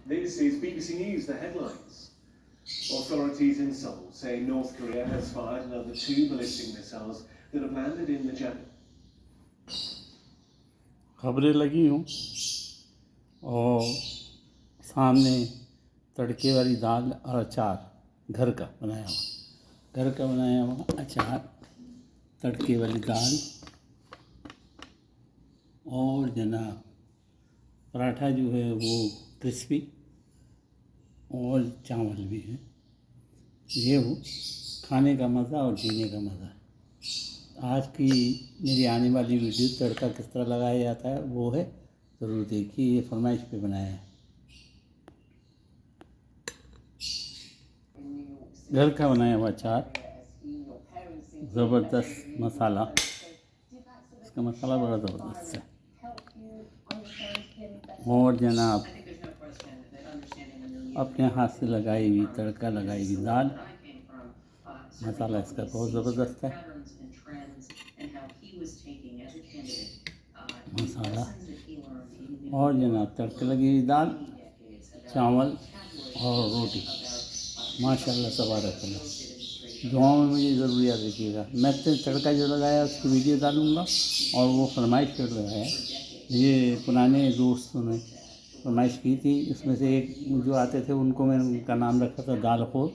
This is BBC News, the headlines. Authorities in Seoul say North Korea has fired another 2 ballistic missiles that have landed in the Japan. खबरें लगी हूँ और सामने तड़के वाली दाल और अचार घर का बनाया हुआ अचार, तड़के वाली दाल और जनाब पराठा जो है वो क्रिस्पी और चावल भी है। ये वो खाने का मज़ा और जीने का मज़ा। आज की मेरी आने वाली वीडियो तड़का किस तरह लगाया जाता है वो है, ज़रूर देखिए। ये फरमाइश पे बनाया है। घर का बनाया हुआ अचार, ज़बरदस्त मसाला, इसका मसाला बड़ा ज़बरदस्त है। और जनाब अपने हाथ से लगाई हुई तड़का लगाई हुई दाल, मसाला इसका बहुत ज़बरदस्त है। मसाला और जनाब तड़के लगी हुई दाल, चावल और रोटी, माशाल्लाह तबारक अल्लाह। दुआओं में मुझे ज़रूर याद रखिएगा। मैं तड़का जो लगाया उसकी वीडियो डालूँगा और वो फरमाइश पर लगाया। ये पुराने दोस्तों ने फरमाइश की थी, उसमें से एक जो आते थे उनको मैंने उनका नाम रखा था दाल खोर।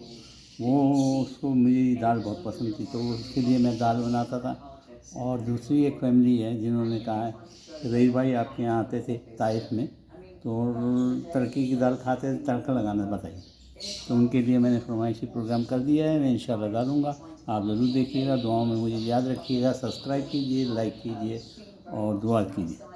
वो उसको मेरी दाल बहुत पसंद थी तो उसके लिए मैं दाल बनाता था। और दूसरी एक फैमिली है जिन्होंने कहा है कि रईस भाई आपके यहाँ आते थे ताइफ में तो तड़के की दाल खाते थे, तड़का लगाना बताइए। तो उनके लिए मैंने फरमाइशी प्रोग्राम कर दिया है। मैं इंशाल्लाह डालूँगा, आप ज़रूर देखिएगा। दुआओं में मुझे याद रखिएगा। सब्सक्राइब कीजिए, लाइक कीजिए और दुआ कीजिए।